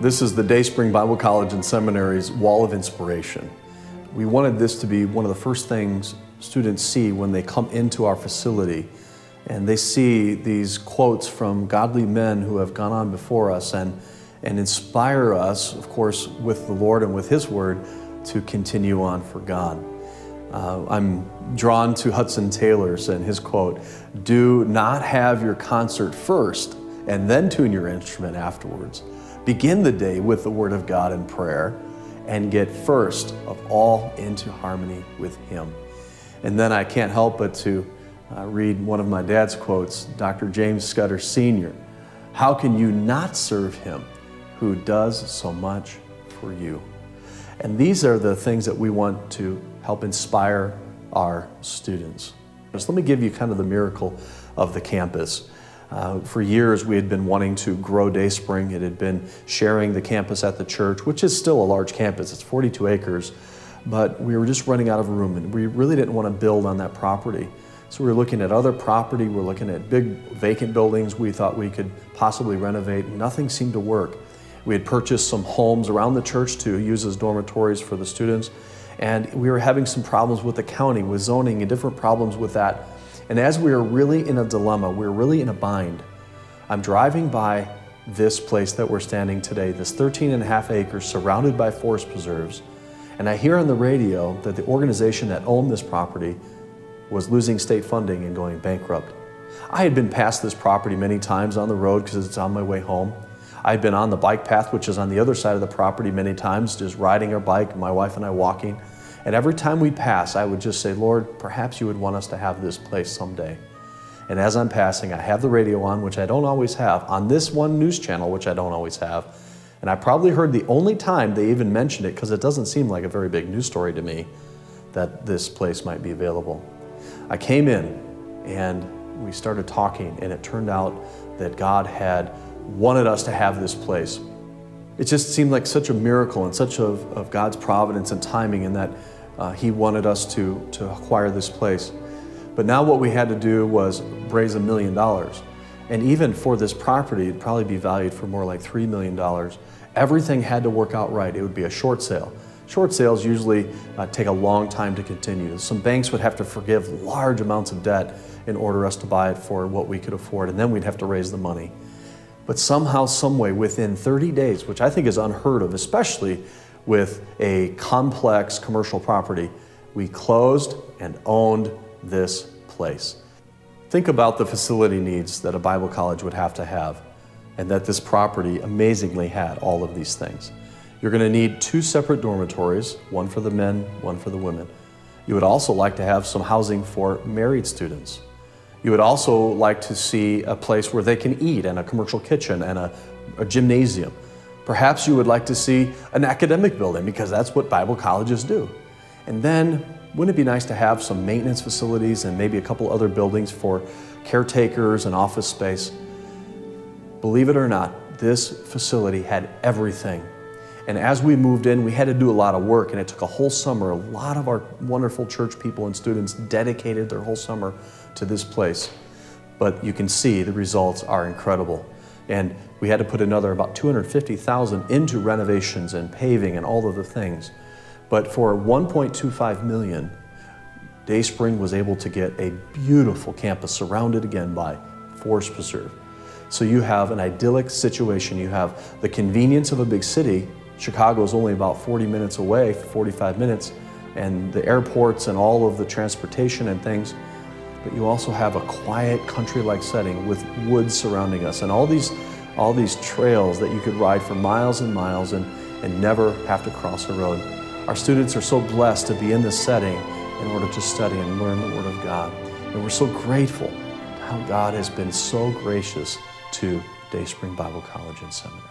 This is the Dayspring Bible College and Seminary's Wall of Inspiration. We wanted this to be one of the first things students see when they come into our facility, and they see these quotes from godly men who have gone on before us and inspire us, of course, with the Lord and with His Word to continue on for God. I'm drawn to Hudson Taylor's and his quote, "Do not have your concert first and then tune your instrument afterwards. Begin the day with the Word of God and prayer and get first of all into harmony with Him." And then I can't help but to read one of my dad's quotes, Dr. James Scudder Sr. "How can you not serve Him who does so much for you?" And these are the things that we want to help inspire our students. Just let me give you kind of the miracle of the campus. For years, we had been wanting to grow Dayspring. It had been sharing the campus at the church, which is still a large campus. It's 42 acres, but we were just running out of room, and we really didn't want to build on that property. So we were looking at other property. We're looking at big vacant buildings we thought we could possibly renovate. Nothing seemed to work. We had purchased some homes around the church to use as dormitories for the students, and we were having some problems with the county, with zoning, and different problems with that. And as we were really in a dilemma, we were really in a bind, I'm driving by this place that we're standing today, this 13.5 acres surrounded by forest preserves, and I hear on the radio that the organization that owned this property was losing state funding and going bankrupt. I had been past this property many times on the road because it's on my way home. I'd been on the bike path, which is on the other side of the property many times, just riding our bike, my wife and I walking. And every time we'd pass, I would just say, "Lord, perhaps you would want us to have this place someday." And as I'm passing, I have the radio on, which I don't always have, on this one news channel, which I don't always have. And I probably heard the only time they even mentioned it, because it doesn't seem like a very big news story to me, that this place might be available. I came in and we started talking, and it turned out that God had wanted us to have this place. It just seemed like such a miracle and such of God's providence and timing in that He wanted us to acquire this place. But now what we had to do was raise $1 million. And even for this property, it'd probably be valued for more like $3 million. Everything had to work out right. It would be a short sale. Short sales usually take a long time to continue. Some banks would have to forgive large amounts of debt in order us to buy it for what we could afford, and then we'd have to raise the money. But somehow, someway, within 30 days, which I think is unheard of, especially with a complex commercial property, we closed and owned this place. Think about the facility needs that a Bible college would have to have, and that this property amazingly had all of these things. You're going to need 2 separate dormitories, one for the men, one for the women. You would also like to have some housing for married students. You would also like to see a place where they can eat, and a commercial kitchen, and a gymnasium. Perhaps you would like to see an academic building, because that's what Bible colleges do. And then, wouldn't it be nice to have some maintenance facilities and maybe a couple other buildings for caretakers and office space? Believe it or not, this facility had everything. And as we moved in, we had to do a lot of work, and it took a whole summer. A lot of our wonderful church people and students dedicated their whole summer to this place. But you can see the results are incredible. And we had to put another about $250,000 into renovations and paving and all of the things. But for $1.25 million, Dayspring was able to get a beautiful campus surrounded again by forest preserve. So you have an idyllic situation. You have the convenience of a big city. Chicago is only about 40 minutes away, 45 minutes, and the airports and all of the transportation and things. But you also have a quiet country-like setting with woods surrounding us, and all these trails that you could ride for miles and miles and never have to cross a road. Our students are so blessed to be in this setting in order to study and learn the Word of God. And we're so grateful how God has been so gracious to Dayspring Bible College and Seminary.